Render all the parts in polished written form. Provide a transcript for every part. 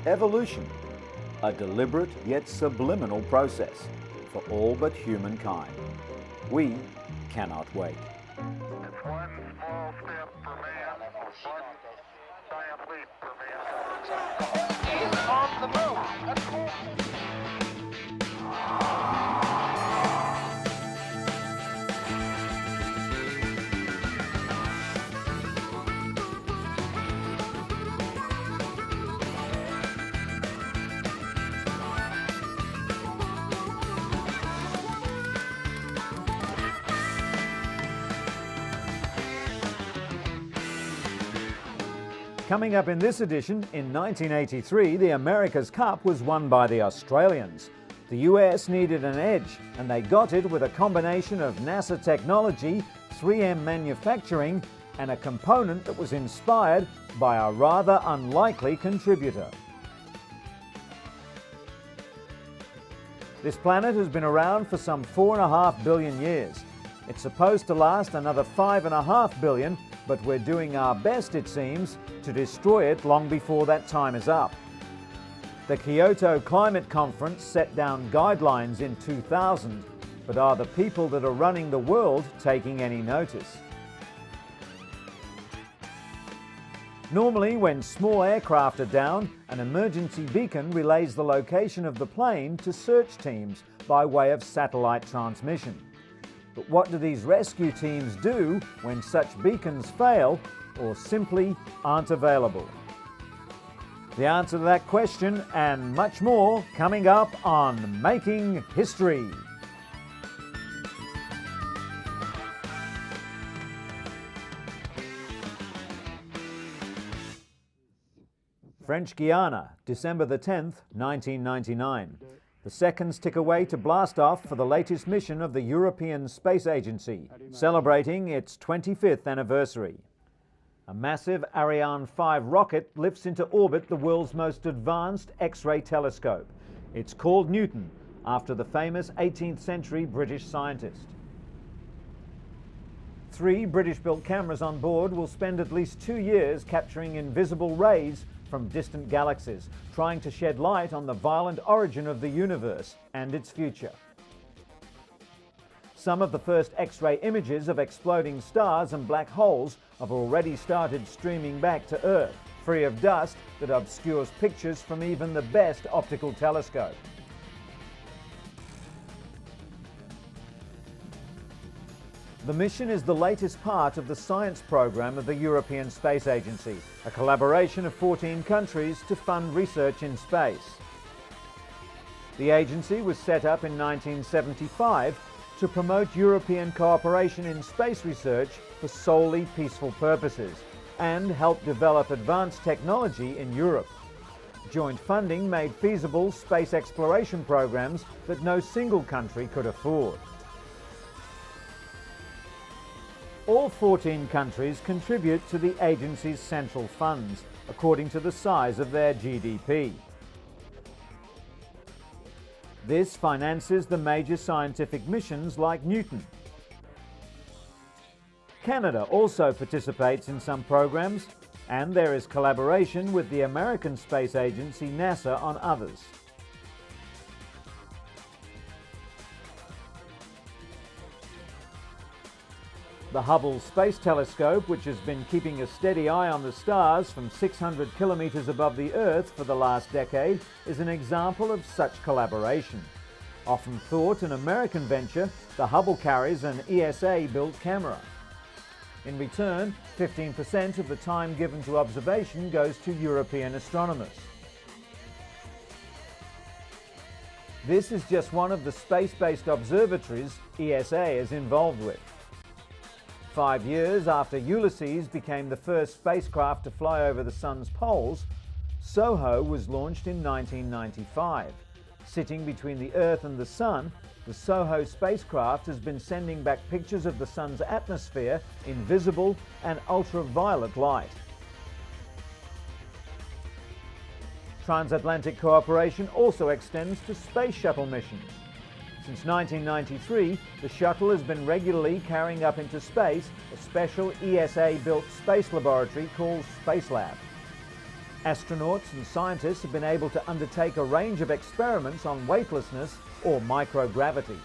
Evolution, a deliberate yet subliminal process for all but humankind. We cannot wait. It's one small step for man, one giant leap for man. He's on the move. That's cool. Coming up in this edition, in 1983, the America's Cup was won by the Australians. The US needed an edge, and they got it with a combination of NASA technology, 3M manufacturing, and a component that was inspired by a rather unlikely contributor. This planet has been around for some 4.5 billion years. It's supposed to last another 5.5 billion, but we're doing our best, it seems, to destroy it long before that time is up. The Kyoto Climate Conference set down guidelines in 2000, but are the people that are running the world taking any notice? Normally, when small aircraft are down, an emergency beacon relays the location of the plane to search teams by way of satellite transmission. But what do these rescue teams do when such beacons fail or simply aren't available? The answer to that question and much more coming up on Making History. French Guiana, December the 10th, 1999. The seconds tick away to blast off for the latest mission of the European Space Agency, celebrating its 25th anniversary. A massive Ariane 5 rocket lifts into orbit the world's most advanced X-ray telescope. It's called Newton, after the famous 18th century British scientist. 3 British-built cameras on board will spend at least 2 years capturing invisible rays from distant galaxies, trying to shed light on the violent origin of the universe and its future. Some of the first X-ray images of exploding stars and black holes have already started streaming back to Earth, free of dust that obscures pictures from even the best optical telescope. The mission is the latest part of the science program of the European Space Agency, a collaboration of 14 countries to fund research in space. The agency was set up in 1975 to promote European cooperation in space research for solely peaceful purposes and help develop advanced technology in Europe. Joint funding made feasible space exploration programs that no single country could afford. All 14 countries contribute to the agency's central funds, according to the size of their GDP. This finances the major scientific missions like Newton. Canada also participates in some programs, and there is collaboration with the American Space Agency, NASA, on others. The Hubble Space Telescope, which has been keeping a steady eye on the stars from 600 kilometers above the Earth for the last decade, is an example of such collaboration. Often thought an American venture, the Hubble carries an ESA-built camera. In return, 15% of the time given to observation goes to European astronomers. This is just one of the space-based observatories ESA is involved with. 5 years after Ulysses became the first spacecraft to fly over the Sun's poles, SOHO was launched in 1995. Sitting between the Earth and the Sun, the SOHO spacecraft has been sending back pictures of the Sun's atmosphere in visible and ultraviolet light. Transatlantic cooperation also extends to space shuttle missions. Since 1993, the shuttle has been regularly carrying up into space a special ESA-built space laboratory called Spacelab. Astronauts and scientists have been able to undertake a range of experiments on weightlessness or microgravity.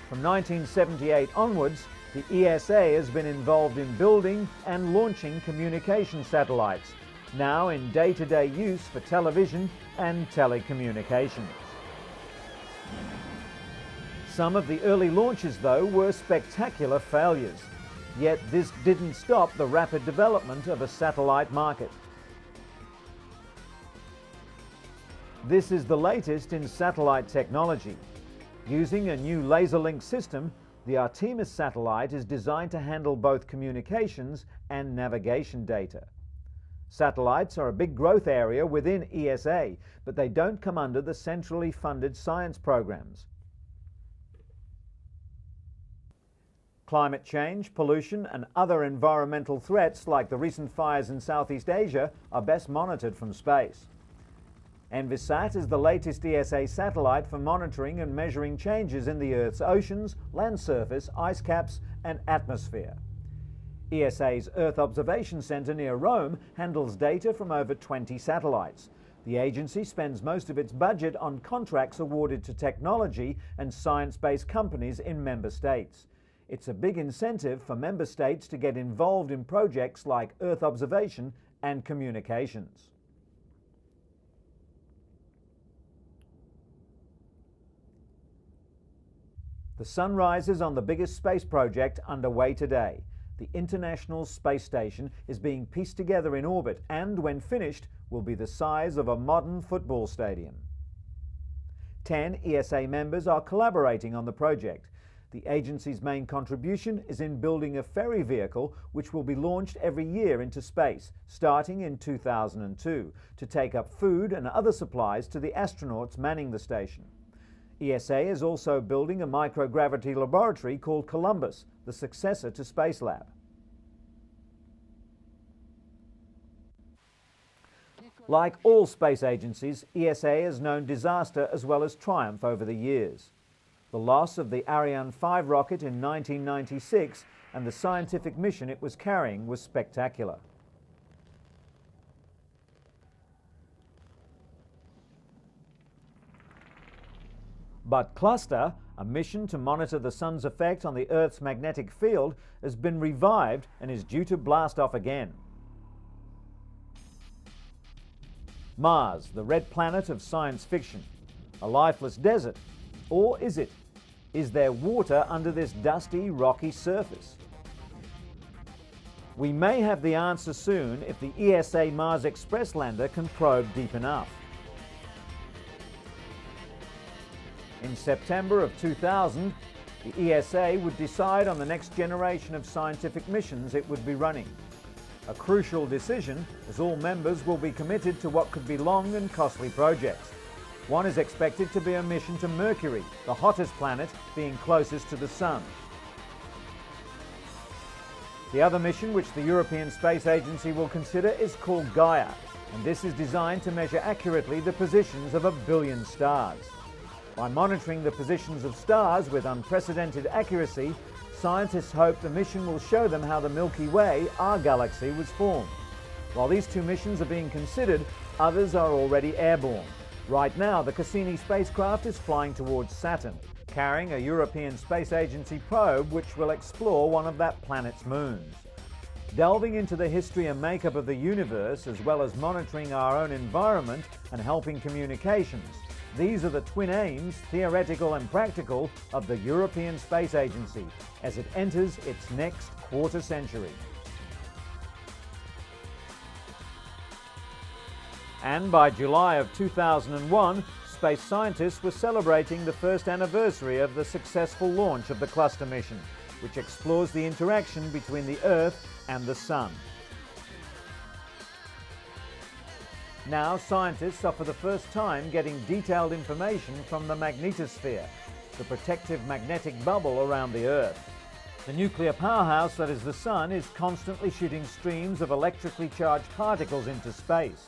From 1978 onwards, the ESA has been involved in building and launching communication satellites, now in day-to-day use for television and telecommunications. Some of the early launches, though, were spectacular failures. Yet this didn't stop the rapid development of a satellite market. This is the latest in satellite technology. Using a new laser-link system, the Artemis satellite is designed to handle both communications and navigation data. Satellites are a big growth area within ESA, but they don't come under the centrally funded science programs. Climate change, pollution, and other environmental threats like the recent fires in Southeast Asia are best monitored from space. Envisat is the latest ESA satellite for monitoring and measuring changes in the Earth's oceans, land surface, ice caps, and atmosphere. ESA's Earth Observation Centre near Rome handles data from over 20 satellites. The agency spends most of its budget on contracts awarded to technology and science-based companies in member states. It's a big incentive for member states to get involved in projects like Earth observation and communications. The sun rises on the biggest space project underway today. The International Space Station is being pieced together in orbit and, when finished, will be the size of a modern football stadium. 10 ESA members are collaborating on the project. The agency's main contribution is in building a ferry vehicle which will be launched every year into space, starting in 2002, to take up food and other supplies to the astronauts manning the station. ESA is also building a microgravity laboratory called Columbus, the successor to Spacelab. Like all space agencies, ESA has known disaster as well as triumph over the years. The loss of the Ariane 5 rocket in 1996 and the scientific mission it was carrying was spectacular. But Cluster, a mission to monitor the sun's effect on the Earth's magnetic field, has been revived and is due to blast off again. Mars, the red planet of science fiction. A lifeless desert? Or is it? Is there water under this dusty, rocky surface? We may have the answer soon if the ESA Mars Express lander can probe deep enough. In September of 2000, the ESA would decide on the next generation of scientific missions it would be running. A crucial decision, as all members will be committed to what could be long and costly projects. One is expected to be a mission to Mercury, the hottest planet, being closest to the Sun. The other mission which the European Space Agency will consider is called Gaia, and this is designed to measure accurately the positions of 1 billion stars. By monitoring the positions of stars with unprecedented accuracy, scientists hope the mission will show them how the Milky Way, our galaxy, was formed. While these two missions are being considered, others are already airborne. Right now, the Cassini spacecraft is flying towards Saturn, carrying a European Space Agency probe which will explore one of that planet's moons. Delving into the history and makeup of the universe, as well as monitoring our own environment and helping communications, these are the twin aims, theoretical and practical, of the European Space Agency as it enters its next quarter century. And by July of 2001, space scientists were celebrating the first anniversary of the successful launch of the Cluster mission, which explores the interaction between the Earth and the Sun. Now scientists are for the first time getting detailed information from the magnetosphere, the protective magnetic bubble around the Earth. The nuclear powerhouse that is the Sun is constantly shooting streams of electrically charged particles into space.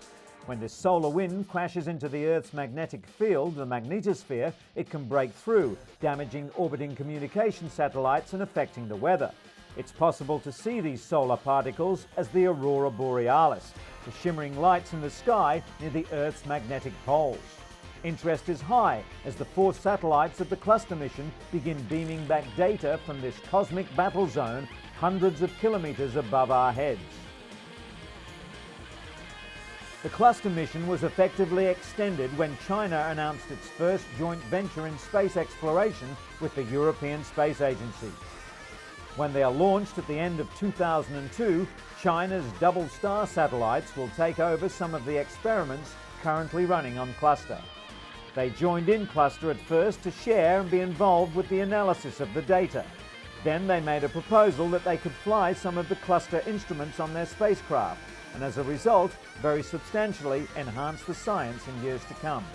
When this solar wind crashes into the Earth's magnetic field, the magnetosphere, it can break through, damaging orbiting communication satellites and affecting the weather. It's possible to see these solar particles as the aurora borealis, the shimmering lights in the sky near the Earth's magnetic poles. Interest is high as the 4 satellites of the cluster mission begin beaming back data from this cosmic battle zone hundreds of kilometers above our heads. The cluster mission was effectively extended when China announced its first joint venture in space exploration with the European Space Agency. When they are launched at the end of 2002, China's double star satellites will take over some of the experiments currently running on cluster. They joined in cluster at first to share and be involved with the analysis of the data. Then they made a proposal that they could fly some of the cluster instruments on their spacecraft, and as a result, very substantially enhance the science in years to come.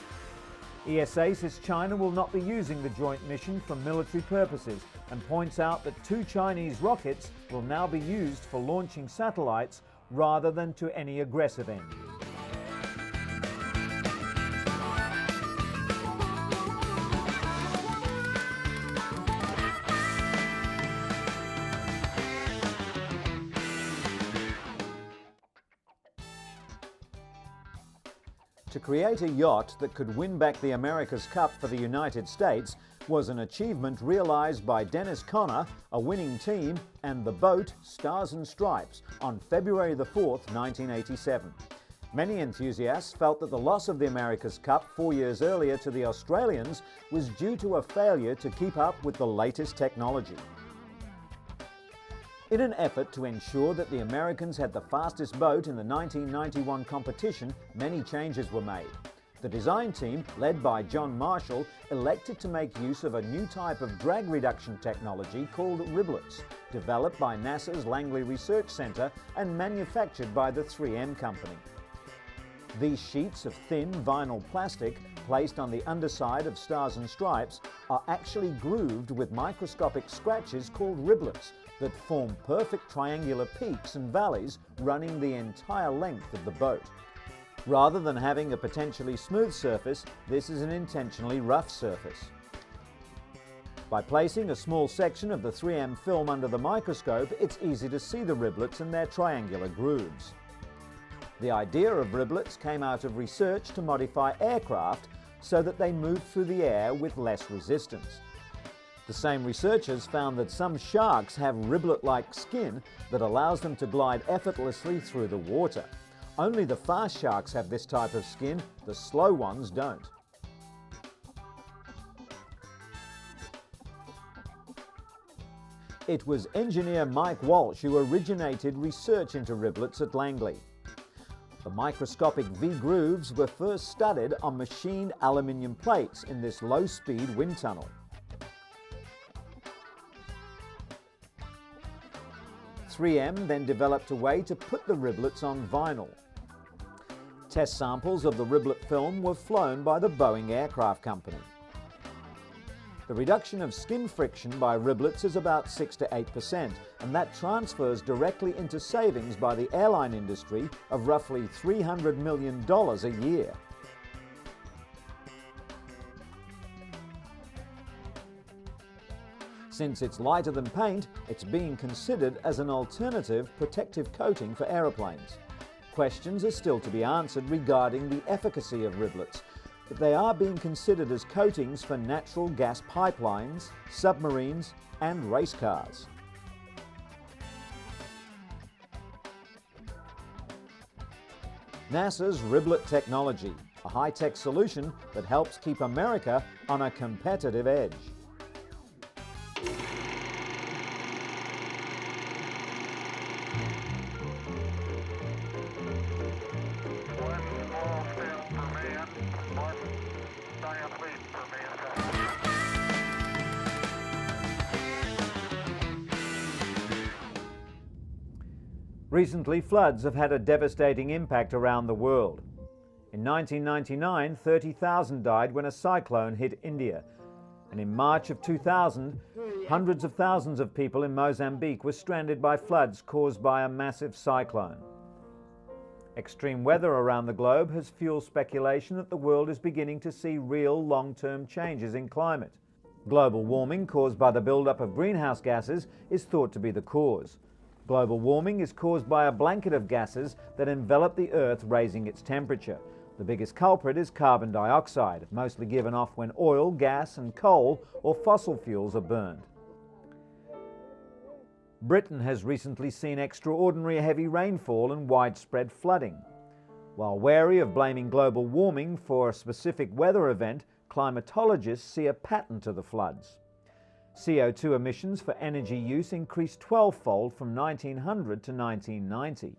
ESA says China will not be using the joint mission for military purposes and points out that 2 Chinese rockets will now be used for launching satellites rather than to any aggressive end. To create a yacht that could win back the America's Cup for the United States was an achievement realised by Dennis Conner, a winning team, and the boat Stars and Stripes on February the 4th, 1987. Many enthusiasts felt that the loss of the America's Cup 4 years earlier to the Australians was due to a failure to keep up with the latest technology. In an effort to ensure that the Americans had the fastest boat in the 1991 competition, many changes were made. The design team, led by John Marshall, elected to make use of a new type of drag reduction technology called riblets, developed by NASA's Langley Research Center and manufactured by the 3M company. These sheets of thin vinyl plastic placed on the underside of Stars and Stripes are actually grooved with microscopic scratches called riblets that form perfect triangular peaks and valleys running the entire length of the boat. Rather than having a potentially smooth surface, this is an intentionally rough surface. By placing a small section of the 3M film under the microscope, it's easy to see the riblets and their triangular grooves. The idea of riblets came out of research to modify aircraft so that they move through the air with less resistance. The same researchers found that some sharks have riblet-like skin that allows them to glide effortlessly through the water. Only the fast sharks have this type of skin, the slow ones don't. It was engineer Mike Walsh who originated research into riblets at Langley. The microscopic V-grooves were first studied on machined aluminium plates in this low-speed wind tunnel. 3M then developed a way to put the riblets on vinyl. Test samples of the riblet film were flown by the Boeing Aircraft Company. The reduction of skin friction by riblets is about 6 to 8%, and that transfers directly into savings by the airline industry of roughly $300 million a year. Since it's lighter than paint, it's being considered as an alternative protective coating for aeroplanes. Questions are still to be answered regarding the efficacy of riblets, but they are being considered as coatings for natural gas pipelines, submarines, and race cars. NASA's riblet technology, a high-tech solution that helps keep America on a competitive edge. Recently, floods have had a devastating impact around the world. In 1999, 30,000 died when a cyclone hit India. And in March of 2000, hundreds of thousands of people in Mozambique were stranded by floods caused by a massive cyclone. Extreme weather around the globe has fueled speculation that the world is beginning to see real long-term changes in climate. Global warming caused by the buildup of greenhouse gases is thought to be the cause. Global warming is caused by a blanket of gases that envelop the Earth, raising its temperature. The biggest culprit is carbon dioxide, mostly given off when oil, gas and coal or fossil fuels are burned. Britain has recently seen extraordinary heavy rainfall and widespread flooding. While wary of blaming global warming for a specific weather event, climatologists see a pattern to the floods. CO2 emissions for energy use increased 12-fold from 1900 to 1990.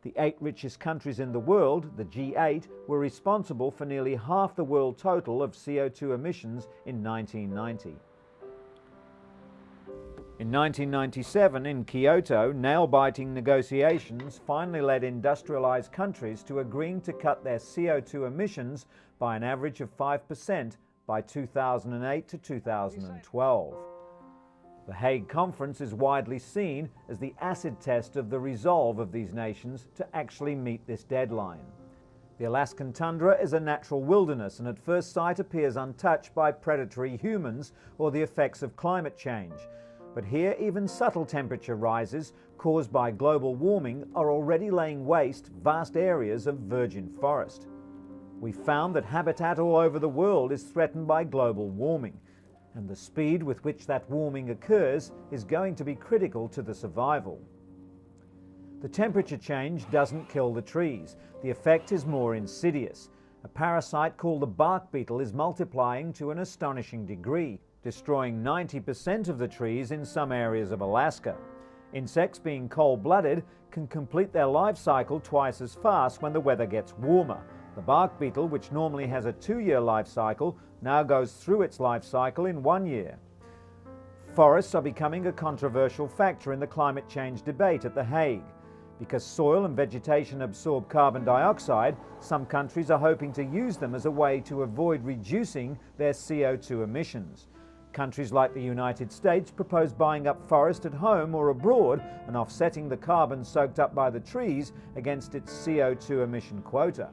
The 8 richest countries in the world, the G8, were responsible for nearly half the world total of CO2 emissions in 1990. In 1997, in Kyoto, nail-biting negotiations finally led industrialized countries to agreeing to cut their CO2 emissions by an average of 5% by 2008 to 2012. The Hague Conference is widely seen as the acid test of the resolve of these nations to actually meet this deadline. The Alaskan tundra is a natural wilderness and at first sight appears untouched by predatory humans or the effects of climate change. But here even subtle temperature rises caused by global warming are already laying waste vast areas of virgin forest. We found that habitat all over the world is threatened by global warming, and the speed with which that warming occurs is going to be critical to the survival. The temperature change doesn't kill the trees. The effect is more insidious. A parasite called the bark beetle is multiplying to an astonishing degree, destroying 90% of the trees in some areas of Alaska. Insects, being cold-blooded, can complete their life cycle twice as fast when the weather gets warmer. The bark beetle, which normally has a 2-year life cycle, now goes through its life cycle in 1 year. Forests are becoming a controversial factor in the climate change debate at The Hague. Because soil and vegetation absorb carbon dioxide, some countries are hoping to use them as a way to avoid reducing their CO2 emissions. Countries like the United States propose buying up forest at home or abroad and offsetting the carbon soaked up by the trees against its CO2 emission quota.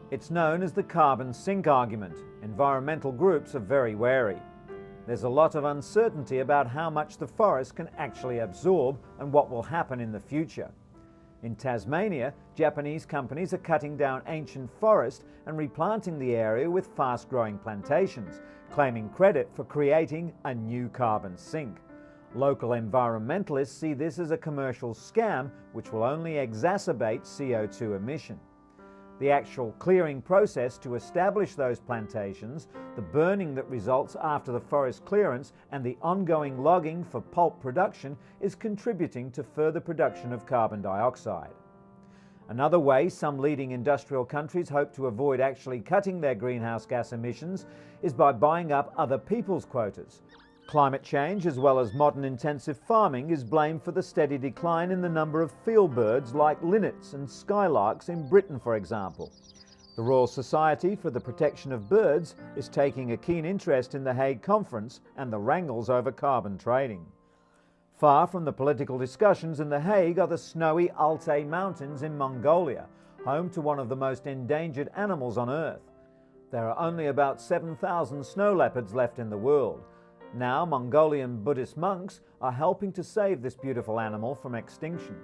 It's known as the carbon sink argument. Environmental groups are very wary. There's a lot of uncertainty about how much the forest can actually absorb and what will happen in the future. In Tasmania, Japanese companies are cutting down ancient forest and replanting the area with fast-growing plantations, claiming credit for creating a new carbon sink. Local environmentalists see this as a commercial scam which will only exacerbate CO2 emission. The actual clearing process to establish those plantations, the burning that results after the forest clearance, and the ongoing logging for pulp production is contributing to further production of carbon dioxide. Another way some leading industrial countries hope to avoid actually cutting their greenhouse gas emissions is by buying up other people's quotas. Climate change, as well as modern intensive farming, is blamed for the steady decline in the number of field birds like linnets and skylarks in Britain, for example. The Royal Society for the Protection of Birds is taking a keen interest in the Hague Conference and the wrangles over carbon trading. Far from the political discussions in The Hague are the snowy Altai Mountains in Mongolia, home to one of the most endangered animals on Earth. There are only about 7,000 snow leopards left in the world. Now, Mongolian Buddhist monks are helping to save this beautiful animal from extinction.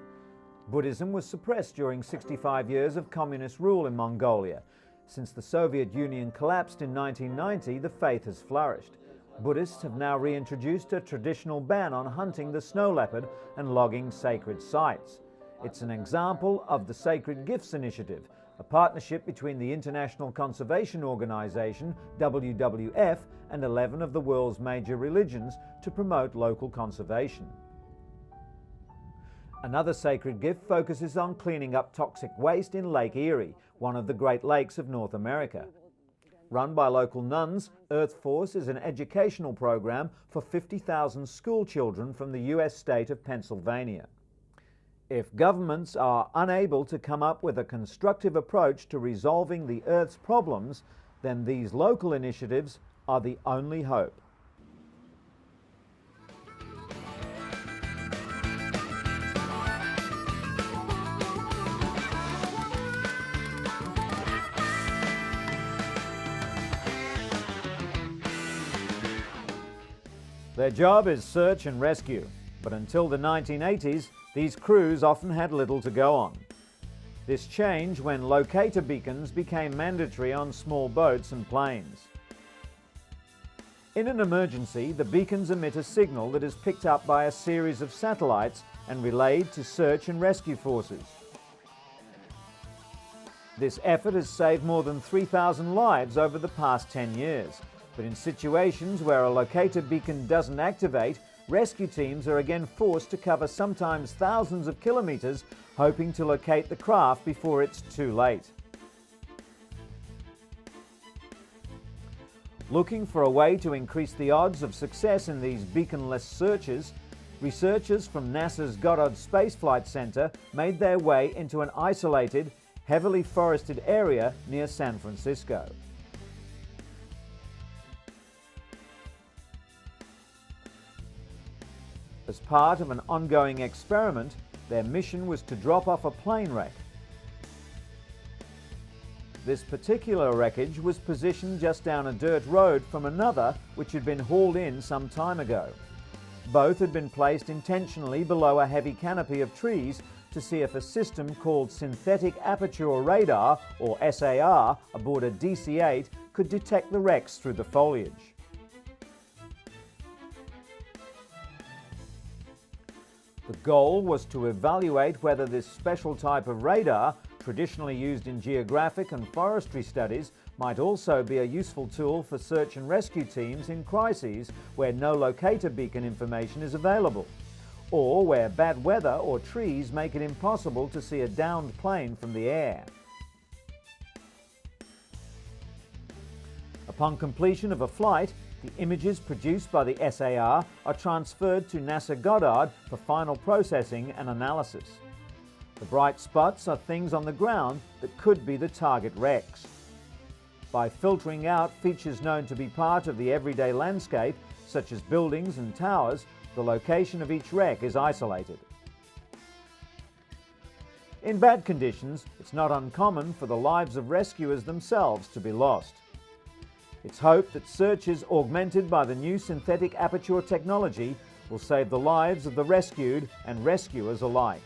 Buddhism was suppressed during 65 years of communist rule in Mongolia. Since the Soviet Union collapsed in 1990, the faith has flourished. Buddhists have now reintroduced a traditional ban on hunting the snow leopard and logging sacred sites. It's an example of the Sacred Gifts Initiative, a partnership between the International Conservation Organization, WWF, and 11 of the world's major religions to promote local conservation. Another sacred gift focuses on cleaning up toxic waste in Lake Erie, one of the Great Lakes of North America. Run by local nuns, Earth Force is an educational program for 50,000 school children from the US state of Pennsylvania. If governments are unable to come up with a constructive approach to resolving the Earth's problems, then these local initiatives are the only hope. Their job is search and rescue, but until the 1980s, these crews often had little to go on. This changed when locator beacons became mandatory on small boats and planes. In an emergency, the beacons emit a signal that is picked up by a series of satellites and relayed to search and rescue forces. This effort has saved more than 3,000 lives over the past 10 years, but in situations where a locator beacon doesn't activate, rescue teams are again forced to cover sometimes thousands of kilometers, hoping to locate the craft before it's too late. Looking for a way to increase the odds of success in these beaconless searches, researchers from NASA's Goddard Space Flight Center made their way into an isolated, heavily forested area near San Francisco. As part of an ongoing experiment, their mission was to drop off a plane wreck. This particular wreckage was positioned just down a dirt road from another which had been hauled in some time ago. Both had been placed intentionally below a heavy canopy of trees to see if a system called synthetic aperture radar, or SAR, aboard a DC-8 could detect the wrecks through the foliage. The goal was to evaluate whether this special type of radar, traditionally used in geographic and forestry studies, might also be a useful tool for search and rescue teams in crises where no locator beacon information is available, or where bad weather or trees make it impossible to see a downed plane from the air. Upon completion of a flight, the images produced by the SAR are transferred to NASA Goddard for final processing and analysis. The bright spots are things on the ground that could be the target wrecks. By filtering out features known to be part of the everyday landscape, such as buildings and towers, the location of each wreck is isolated. In bad conditions, it's not uncommon for the lives of rescuers themselves to be lost. It's hoped that searches augmented by the new synthetic aperture technology will save the lives of the rescued and rescuers alike.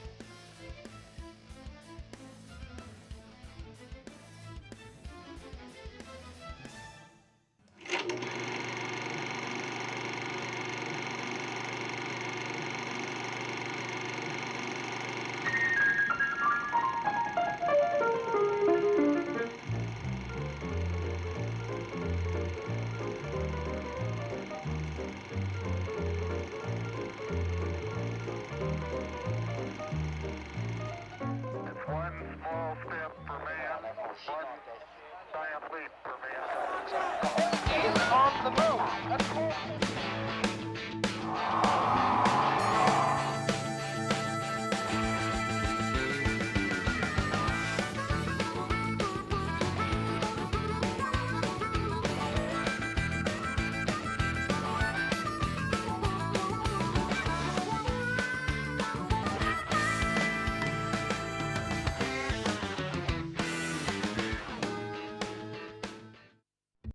One small step for man, one giant leap for mankind. Is on the move.